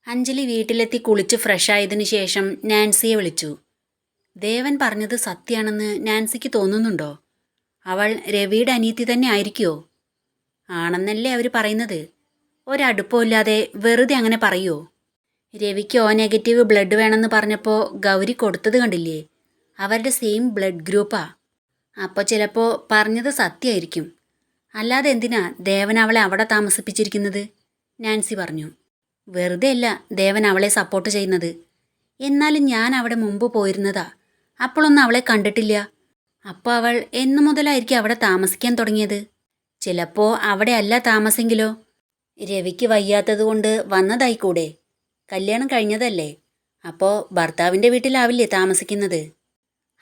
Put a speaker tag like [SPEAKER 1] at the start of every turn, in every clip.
[SPEAKER 1] അഞ്ജലി വീട്ടിലെത്തി കുളിച്ച് ഫ്രഷായതിനു ശേഷം നാൻസിയെ വിളിച്ചു. ദേവൻ പറഞ്ഞത് സത്യാണെന്ന് നാൻസിക്ക് തോന്നുന്നുണ്ടോ? അവൾ രവിയുടെ അനിയത്തി തന്നെ ആയിരിക്കുമോ? ആണെന്നല്ലേ അവർ പറയുന്നത്. ഒരടുപ്പമില്ലാതെ വെറുതെ അങ്ങനെ പറയുമോ? രവിക്ക് O നെഗറ്റീവ് ബ്ലഡ് വേണമെന്ന് പറഞ്ഞപ്പോൾ ഗൗരി കൊടുത്തത് കണ്ടില്ലേ? അവരുടെ സെയിം ബ്ലഡ് ഗ്രൂപ്പാ. അപ്പോൾ ചിലപ്പോൾ പറഞ്ഞത് സത്യമായിരിക്കും. അല്ലാതെ എന്തിനാ ദേവൻ അവളെ അവിടെ താമസിപ്പിച്ചിരിക്കുന്നത്? നാൻസി പറഞ്ഞു. വെറുതെ അല്ല ദേവൻ അവളെ സപ്പോർട്ട് ചെയ്യുന്നത്. എന്നാലും ഞാൻ അവിടെ മുമ്പ് പോയിരുന്നതാ. അപ്പോഴൊന്നും അവളെ കണ്ടിട്ടില്ല. അപ്പോൾ അവൾ എന്നു മുതലായിരിക്കും അവിടെ താമസിക്കാൻ തുടങ്ങിയത്? ചിലപ്പോൾ അവിടെ അല്ല താമസെങ്കിലോ? രവിക്ക് വയ്യാത്തതുകൊണ്ട് വന്നതായിക്കൂടെ? കല്യാണം കഴിഞ്ഞതല്ലേ? അപ്പോൾ ഭർത്താവിൻ്റെ വീട്ടിലാവില്ലേ താമസിക്കുന്നത്?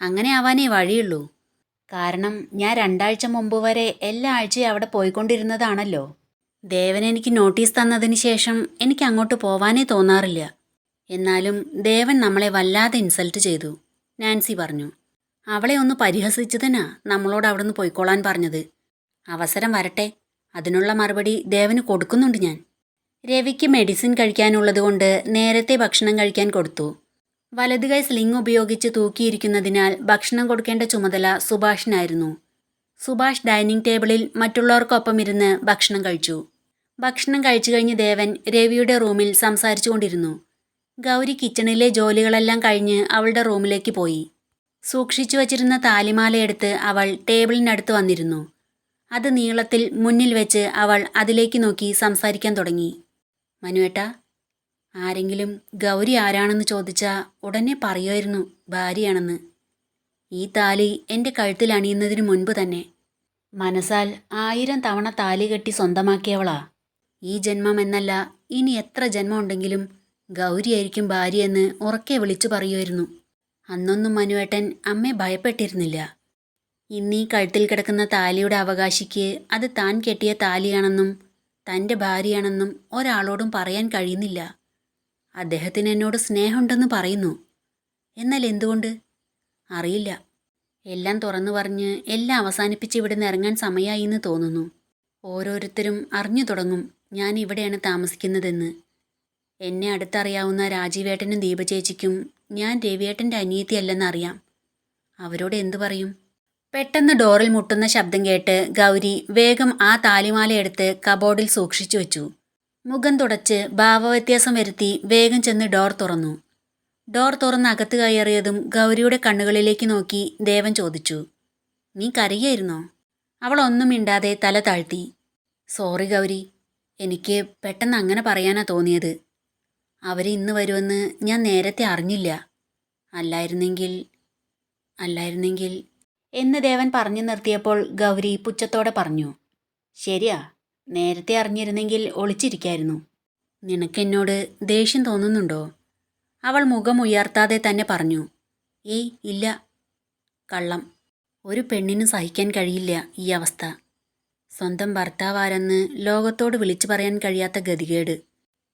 [SPEAKER 1] അങ്ങനെ ആവാനേ വഴിയുള്ളൂ. കാരണം ഞാൻ 2 ആഴ്ച മുമ്പ് വരെ എല്ലാ ആഴ്ചയും അവിടെ പോയിക്കൊണ്ടിരുന്നതാണല്ലോ. ദേവൻ എനിക്ക് നോട്ടീസ് തന്നതിന് ശേഷം എനിക്ക് അങ്ങോട്ട് പോവാനേ തോന്നാറില്ല. എന്നാലും ദേവൻ നമ്മളെ വല്ലാതെ ഇൻസൾട്ട് ചെയ്തു, നാൻസി പറഞ്ഞു. അവളെ ഒന്ന് പരിഹസിച്ചതിനാ നമ്മളോട് അവിടുന്ന് പോയിക്കോളാൻ പറഞ്ഞത്. അവസരം വരട്ടെ, അതിനുള്ള മറുപടി ദേവന് കൊടുക്കുന്നുണ്ട് ഞാൻ. രവിക്ക് മെഡിസിൻ കഴിക്കാനുള്ളതുകൊണ്ട് നേരത്തെ ഭക്ഷണം കഴിക്കാൻ കൊടുത്തു. വലത് കൈ സ്ലിംഗ് ഉപയോഗിച്ച് തൂക്കിയിരിക്കുന്നതിനാൽ ഭക്ഷണം കൊടുക്കേണ്ട ചുമതല സുഭാഷിനായിരുന്നു. സുഭാഷ് ഡൈനിങ് ടേബിളിൽ മറ്റുള്ളവർക്കൊപ്പം ഇരുന്ന് ഭക്ഷണം കഴിച്ചു. ഭക്ഷണം കഴിച്ചു കഴിഞ്ഞ് ദേവൻ രവിയുടെ റൂമിൽ സംസാരിച്ചു കൊണ്ടിരുന്നു. ഗൗരി കിച്ചണിലെ ജോലികളെല്ലാം കഴിഞ്ഞ് അവളുടെ റൂമിലേക്ക് പോയി. സൂക്ഷിച്ചു വച്ചിരുന്ന താലിമാലയെടുത്ത് അവൾ ടേബിളിനടുത്ത് വന്നിരുന്നു. അത് നീളത്തിൽ മുന്നിൽ വെച്ച് അവൾ അതിലേക്ക് നോക്കി സംസാരിക്കാൻ തുടങ്ങി. മനുവേട്ടാ, ആരെങ്കിലും ഗൗരി ആരാണെന്ന് ചോദിച്ചാൽ ഉടനെ പറയുമായിരുന്നു ഭാര്യയാണെന്ന്. ഈ താലി എൻ്റെ കഴുത്തിൽ അണിയുന്നതിന് മുൻപ് തന്നെ മനസ്സാൽ 1000 തവണ താലി കെട്ടി സ്വന്തമാക്കിയവളാ. ഈ ജന്മം എന്നല്ല, ഇനി എത്ര ജന്മം ഉണ്ടെങ്കിലും ഗൗരിയായിരിക്കും ഭാര്യയെന്ന് ഉറക്കെ വിളിച്ചു പറയുമായിരുന്നു. അന്നൊന്നും മനുവേട്ടൻ അമ്മയെ ഭയപ്പെട്ടിരുന്നില്ല. ഇന്നീ കഴുത്തിൽ കിടക്കുന്ന താലിയുടെ അവകാശിക്ക് അത് താൻ കെട്ടിയ താലിയാണെന്നും തൻ്റെ ഭാര്യയാണെന്നും ഒരാളോടും പറയാൻ കഴിയുന്നില്ല. അദ്ദേഹത്തിന് എന്നോട് സ്നേഹമുണ്ടെന്ന് പറയുന്നു. എന്നാൽ എന്തുകൊണ്ട്? അറിയില്ല. എല്ലാം തുറന്നു പറഞ്ഞ് എല്ലാം അവസാനിപ്പിച്ച് ഇവിടുന്ന് ഇറങ്ങാൻ സമയമായി എന്ന് തോന്നുന്നു. ഓരോരുത്തരും അറിഞ്ഞു തുടങ്ങും ഞാൻ ഇവിടെയാണ് താമസിക്കുന്നതെന്ന്. എന്നെ അടുത്തറിയാവുന്ന രാജീവേട്ടനും ദീപചേച്ചിക്കും ഞാൻ രവിയേട്ടൻ്റെ അനിയത്തിയല്ലെന്നറിയാം. അവരോട് എന്തു പറയും? പെട്ടെന്ന് ഡോറിൽ മുട്ടുന്ന ശബ്ദം കേട്ട് ഗൗരി വേഗം ആ താലിമാലയെടുത്ത് കബോർഡിൽ സൂക്ഷിച്ചു വെച്ചു. മുഖം തുടച്ച് ഭാവവ്യത്യാസം വരുത്തി വേഗം ചെന്ന് ഡോർ തുറന്നു. ഡോർ തുറന്ന് അകത്ത് കയറിയതും ഗൗരിയുടെ കണ്ണുകളിലേക്ക് നോക്കി ദേവൻ ചോദിച്ചു, നീ കരയായിരുന്നോ? അവൾ ഒന്നും മിണ്ടാതെ തല താഴ്ത്തി. സോറി ഗൗരി, എനിക്ക് പെട്ടെന്ന് അങ്ങനെ പറയാനാ തോന്നിയത്. അവർ ഇന്ന് വരുമെന്ന് ഞാൻ നേരത്തെ അറിഞ്ഞില്ല. അല്ലായിരുന്നെങ്കിൽ എന്ന് ദേവൻ പറഞ്ഞു നിർത്തിയപ്പോൾ ഗൗരി പുച്ഛത്തോടെ പറഞ്ഞു, ശരിയാ, നേരത്തെ അറിഞ്ഞിരുന്നെങ്കിൽ ഒളിച്ചിരിക്കായിരുന്നു. നിനക്കെന്നോട് ദേഷ്യം തോന്നുന്നുണ്ടോ? അവൾ മുഖം ഉയർത്താതെ തന്നെ പറഞ്ഞു. ഏയ് ഇല്ല. കള്ളം. ഒരു പെണ്ണിന് സഹിക്കാൻ കഴിയില്ല ഈ അവസ്ഥ. സ്വന്തം ഭർത്താവാരെന്ന് ലോകത്തോട് വിളിച്ചു പറയാൻ കഴിയാത്ത ഗതികേട്.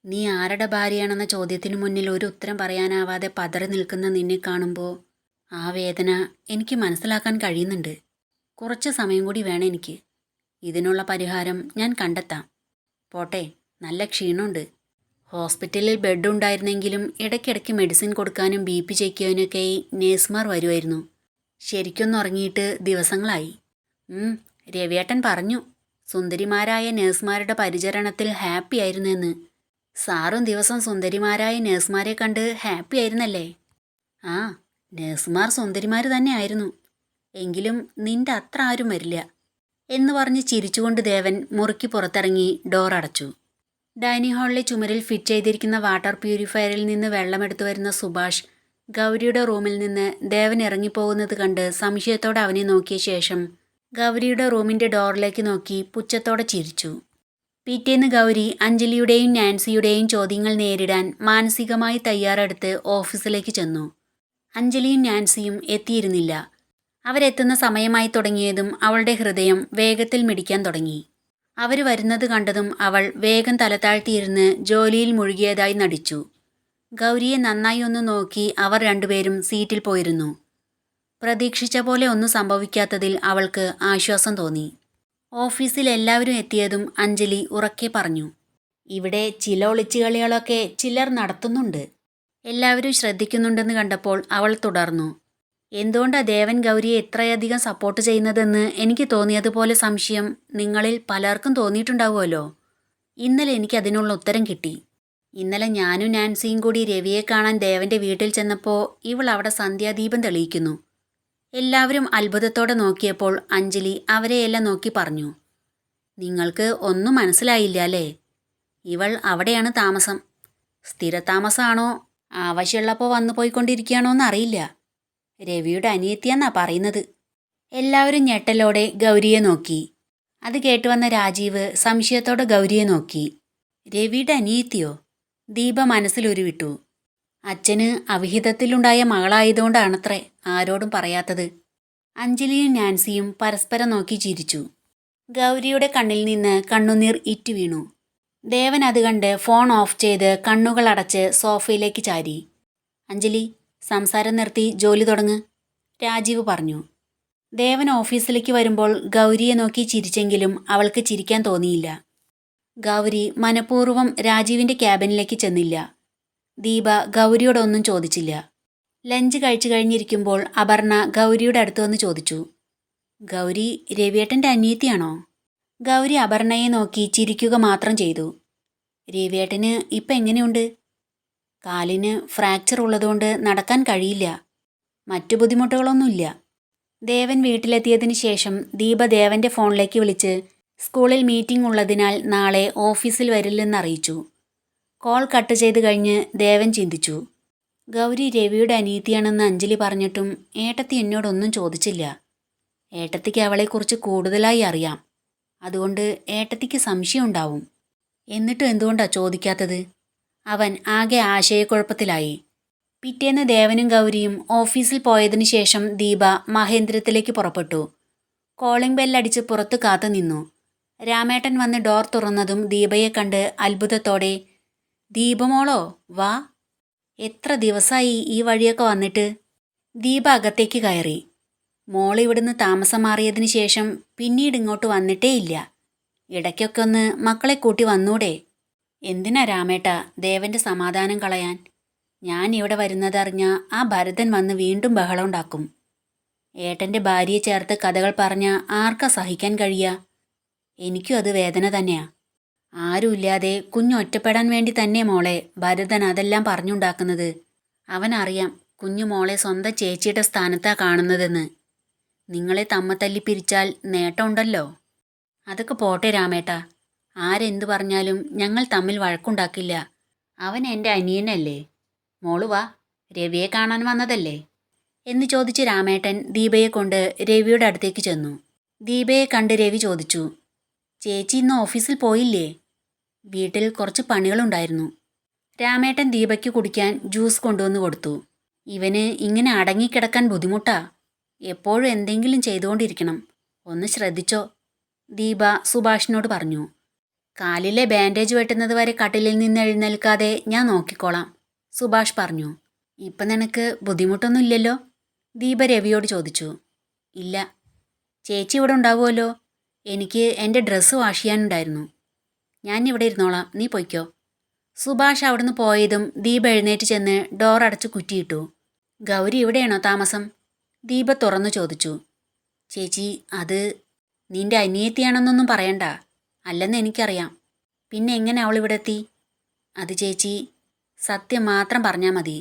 [SPEAKER 1] നീ ആരുടെ ഭാര്യയാണെന്ന ചോദ്യത്തിനു മുന്നിൽ ഒരു ഉത്തരം പറയാനാവാതെ പതറി നിൽക്കുന്ന നിന്നെ കാണുമ്പോൾ ആ വേദന എനിക്ക് മനസ്സിലാക്കാൻ കഴിയുന്നുണ്ട്. കുറച്ച് സമയം കൂടി വേണം എനിക്ക്. ഇതിനുള്ള പരിഹാരം ഞാൻ കണ്ടെത്താം. പോട്ടെ, നല്ല ക്ഷീണമുണ്ട്. ഹോസ്പിറ്റലിൽ ബെഡ് ഉണ്ടായിരുന്നെങ്കിലും ഇടയ്ക്കിടയ്ക്ക് മെഡിസിൻ കൊടുക്കാനും BP ചെക്ക് ചെയ്യാനൊക്കെയായി നേഴ്സുമാർ വരുമായിരുന്നു. ശരിക്കൊന്നും ഉറങ്ങിയിട്ട് ദിവസങ്ങളായി. രവിയേട്ടൻ പറഞ്ഞു സുന്ദരിമാരായ നേഴ്സുമാരുടെ പരിചരണത്തിൽ ഹാപ്പി ആയിരുന്നു എന്ന്. സാറും ദിവസം സുന്ദരിമാരായ നേഴ്സുമാരെ കണ്ട് ഹാപ്പി ആയിരുന്നല്ലേ? ആ, നേഴ്സുമാർ സുന്ദരിമാർ തന്നെ ആയിരുന്നു. എങ്കിലും നിന്റെ അത്ര ആരും വരില്ല എന്ന് പറഞ്ഞ് ചിരിച്ചുകൊണ്ട് ദേവൻ മുറിക്ക് പുറത്തിറങ്ങി ഡോർ അടച്ചു. ഡൈനിങ് ഹാളിലെ ചുമരിൽ ഫിറ്റ് ചെയ്തിരിക്കുന്ന വാട്ടർ പ്യൂരിഫയറിൽ നിന്ന് വെള്ളമെടുത്തു വരുന്ന സുഭാഷ് ഗൗരിയുടെ റൂമിൽ നിന്ന് ദേവൻ ഇറങ്ങിപ്പോകുന്നത് കണ്ട് സംശയത്തോടെ അവനെ നോക്കിയ ശേഷം ഗൗരിയുടെ റൂമിൻ്റെ ഡോറിലേക്ക് നോക്കി പുച്ഛത്തോടെ ചിരിച്ചു. പിറ്റേന്ന് ഗൗരി അഞ്ജലിയുടെയും നാൻസിയുടെയും ചോദ്യങ്ങൾ നേരിടാൻ മാനസികമായി തയ്യാറെടുത്ത് ഓഫീസിലേക്ക് ചെന്നു. അഞ്ജലിയും നാൻസിയും എത്തിയിരുന്നില്ല. അവരെത്തുന്ന സമയമായി തുടങ്ങിയതും അവളുടെ ഹൃദയം വേഗത്തിൽ മിടിക്കാൻ തുടങ്ങി. അവർ വരുന്നത് കണ്ടതും അവൾ വേഗം തലതാഴ്ത്തിയിരുന്ന് ജോലിയിൽ മുഴുകിയതായി നടിച്ചു. ഗൗരിയെ നന്നായി ഒന്ന് നോക്കി അവർ രണ്ടുപേരും സീറ്റിൽ പോയിരുന്നു. പ്രതീക്ഷിച്ച പോലെ ഒന്നും സംഭവിക്കാത്തതിൽ അവൾക്ക് ആശ്വാസം തോന്നി. ഓഫീസിൽ എല്ലാവരും എത്തിയതും അഞ്ജലി ഉറക്കെ പറഞ്ഞു, ഇവിടെ ചില ഒളിച്ചുകളികളൊക്കെ ചിലർ നടത്തുന്നുണ്ട്. എല്ലാവരും ശ്രദ്ധിക്കുന്നുണ്ടെന്ന് കണ്ടപ്പോൾ അവൾ തുടർന്നു. എന്തുകൊണ്ടാ ദേവൻ ഗൗരിയെ ഇത്രയധികം സപ്പോർട്ട് ചെയ്യുന്നതെന്ന് എനിക്ക് തോന്നിയതുപോലെ സംശയം നിങ്ങളിൽ പലർക്കും തോന്നിയിട്ടുണ്ടാവുമല്ലോ. ഇന്നലെ എനിക്ക് അതിനുള്ള ഉത്തരം കിട്ടി. ഇന്നലെ ഞാനും നാൻസിയും കൂടി രവിയെ കാണാൻ ദേവന്റെ വീട്ടിൽ ചെന്നപ്പോൾ ഇവൾ അവിടെ സന്ധ്യാദീപം തെളിയിക്കുന്നു. എല്ലാവരും അത്ഭുതത്തോടെ നോക്കിയപ്പോൾ അഞ്ജലി അവരെയെല്ലാം നോക്കി പറഞ്ഞു, നിങ്ങൾക്ക് ഒന്നും മനസ്സിലായില്ല അല്ലേ? ഇവൾ അവിടെയാണ് താമസം. സ്ഥിരതാമസമാണോ ആവശ്യമുള്ളപ്പോൾ വന്നു പോയിക്കൊണ്ടിരിക്കുകയാണോ എന്നറിയില്ല. രവിയുടെ അനിയത്തിയെന്നാ പറയുന്നത്. എല്ലാവരും ഞെട്ടലോടെ ഗൗരിയെ നോക്കി. അത് കേട്ടുവന്ന രാജീവ് സംശയത്തോടെ ഗൗരിയെ നോക്കി. രവിയുടെ അനിയത്തിയോ? ദീപ മനസ്സിലുരുവിട്ടു. അച്ഛന് അവിഹിതത്തിലുണ്ടായ മകളായതുകൊണ്ടാണത്രേ ആരോടും പറയാത്തത്. അഞ്ജലിയും നാൻസിയും പരസ്പരം നോക്കി ചിരിച്ചു. ഗൗരിയുടെ കണ്ണിൽ നിന്ന് കണ്ണുനീർ ഇറ്റു വീണു. ദേവൻ അത് കണ്ട് ഫോൺ ഓഫ് ചെയ്ത് കണ്ണുകൾ അടച്ച് സോഫയിലേക്ക് ചാരി. അഞ്ജലി, സംസാരം നിർത്തി ജോലി തുടങ്ങ്, രാജീവ് പറഞ്ഞു. ദേവൻ ഓഫീസിലേക്ക് വരുമ്പോൾ ഗൗരിയെ നോക്കി ചിരിച്ചെങ്കിലും അവൾക്ക് ചിരിക്കാൻ തോന്നിയില്ല. ഗൗരി മനഃപൂർവ്വം രാജീവിൻ്റെ ക്യാബിനിലേക്ക് ചെന്നില്ല. ദീപ ഗൗരിയോടൊന്നും ചോദിച്ചില്ല. ലഞ്ച് കഴിച്ചു കഴിഞ്ഞിരിക്കുമ്പോൾ അപർണ ഗൗരിയുടെ അടുത്ത് വന്ന് ചോദിച്ചു, ഗൗരി രവിയേട്ടൻ്റെ അനിയത്തിയാണോ? ഗൗരി അപർണയെ നോക്കി ചിരിക്കുക മാത്രം ചെയ്തു. രവിയേട്ടന് ഇപ്പം എങ്ങനെയുണ്ട്? കാലിന് ഫ്രാക്ചർ ഉള്ളതുകൊണ്ട് നടക്കാൻ കഴിയില്ല. മറ്റു ബുദ്ധിമുട്ടുകളൊന്നുമില്ല. ദേവൻ വീട്ടിലെത്തിയതിന് ശേഷം ദീപ ദേവൻ്റെ ഫോണിലേക്ക് വിളിച്ച് സ്കൂളിൽ മീറ്റിംഗ് ഉള്ളതിനാൽ നാളെ ഓഫീസിൽ വരില്ലെന്നറിയിച്ചു. കോൾ കട്ട് ചെയ്ത് കഴിഞ്ഞ് ദേവൻ ചിന്തിച്ചു, ഗൗരി രവിയുടെ അനിയത്തിയാണെന്ന് അഞ്ജലി പറഞ്ഞിട്ടും ഏട്ടത്തി എന്നോടൊന്നും ചോദിച്ചില്ല. ഏട്ടത്തിക്ക് അവളെക്കുറിച്ച് കൂടുതലായി അറിയാം. അതുകൊണ്ട് ഏട്ടത്തിക്ക് സംശയം ഉണ്ടാവും. എന്നിട്ടും എന്തുകൊണ്ടാണ് ചോദിക്കാത്തത്? അവൻ ആകെ ആശയക്കുഴപ്പത്തിലായി. പിറ്റേന്ന് ദേവനും ഗൗരിയും ഓഫീസിൽ പോയതിനു ശേഷം ദീപ മഹേന്ദ്രത്തിലേക്ക് പുറപ്പെട്ടു. കോളിംഗ് ബെല്ലടിച്ച് പുറത്ത് കാത്തു നിന്നു. രാമേട്ടൻ വന്ന് ഡോർ തുറന്നതും ദീപയെ കണ്ട് അത്ഭുതത്തോടെ, ദീപമോളോ വാ, എത്ര ദിവസമായി ഈ വഴിയൊക്കെ വന്നിട്ട്? ദീപ അകത്തേക്ക് കയറി. മോൾ ഇവിടുന്ന് താമസം മാറിയതിന് ശേഷം പിന്നീട് ഇങ്ങോട്ട് വന്നിട്ടേ ഇല്ല. ഇടയ്ക്കൊക്കെ ഒന്ന് മക്കളെ കൂട്ടി വന്നൂടെ? എന്തിനാ രാമേട്ട ദേവന്റെ സമാധാനം കളയാൻ? ഞാൻ ഇവിടെ വരുന്നതറിഞ്ഞ ആ ഭരതൻ വന്ന് വീണ്ടും ബഹളം ഉണ്ടാക്കും. ഏട്ടൻ്റെ ഭാര്യയെ ചേർത്ത് കഥകൾ പറഞ്ഞ ആർക്കാ സഹിക്കാൻ കഴിയുക? എനിക്കും അത് വേദന തന്നെയാ. ആരുമില്ലാതെ കുഞ്ഞ് ഒറ്റപ്പെടാൻ വേണ്ടി തന്നെ മോളെ ഭരതൻ അതെല്ലാം പറഞ്ഞുണ്ടാക്കുന്നത്. അവനറിയാം കുഞ്ഞു മോളെ സ്വന്തം ചേച്ചിയുടെ സ്ഥാനത്താ കാണുന്നതെന്ന്. നിങ്ങളെ തമ്മത്തല്ലി പിരിച്ചാൽ നേട്ടമുണ്ടല്ലോ. അതൊക്കെ പോട്ടെ രാമേട്ട, ആരെന്തു പറഞ്ഞാലും ഞങ്ങൾ തമ്മിൽ വഴക്കുണ്ടാക്കില്ല. അവൻ എൻ്റെ അനിയനല്ലേ. മോള് വാ, രവിയെ കാണാൻ വന്നതല്ലേ എന്ന് ചോദിച്ച് രാമേട്ടൻ ദീപയെ കൊണ്ട് രവിയുടെ അടുത്തേക്ക് ചെന്നു. ദീപയെ കണ്ട് രവി ചോദിച്ചു, ചേച്ചി ഇന്ന് ഓഫീസിൽ പോയില്ലേ? വീട്ടിൽ കുറച്ച് പണികളുണ്ടായിരുന്നു. രാമേട്ടൻ ദീപയ്ക്ക് കുടിക്കാൻ ജ്യൂസ് കൊണ്ടുവന്ന് കൊടുത്തു. ഇവന് ഇങ്ങനെ അടങ്ങിക്കിടക്കാൻ ബുദ്ധിമുട്ടാ. എപ്പോഴും എന്തെങ്കിലും ചെയ്തുകൊണ്ടിരിക്കണം. ഒന്ന് ശ്രദ്ധിച്ചോ, ദീപ സുഭാഷിനോട് പറഞ്ഞു. കാലിലെ ബാൻഡേജ് വെട്ടുന്നത് വരെ കട്ടിലിൽ നിന്ന് എഴുന്നേൽക്കാതെ ഞാൻ നോക്കിക്കോളാം, സുഭാഷ് പറഞ്ഞു. ഇപ്പം നിനക്ക് ബുദ്ധിമുട്ടൊന്നും ഇല്ലല്ലോ? ദീപ രവിയോട് ചോദിച്ചു. ഇല്ല. ചേച്ചി ഇവിടെ ഉണ്ടാവുമല്ലോ. എനിക്ക് എൻ്റെ ഡ്രസ്സ് വാഷ് ചെയ്യാനുണ്ടായിരുന്നു. ഞാൻ ഇവിടെ ഇരുന്നോളാം, നീ പൊയ്ക്കോ. സുഭാഷ് അവിടുന്ന് പോയതും ദീപ എഴുന്നേറ്റ് ചെന്ന് ഡോർ അടച്ച് കുറ്റിയിട്ടു. ഗൗരി ഇവിടെയാണോ താമസം? ദീപ തുറന്നു ചോദിച്ചു. ചേച്ചി, അത് നിന്റെ അനിയത്തിയാണെന്നൊന്നും പറയണ്ട. അല്ലെന്ന് എനിക്കറിയാം. പിന്നെ എങ്ങനെ അവൾ ഇവിടെ എത്തി? അത് ചേച്ചി സത്യം മാത്രം പറഞ്ഞാൽ മതി.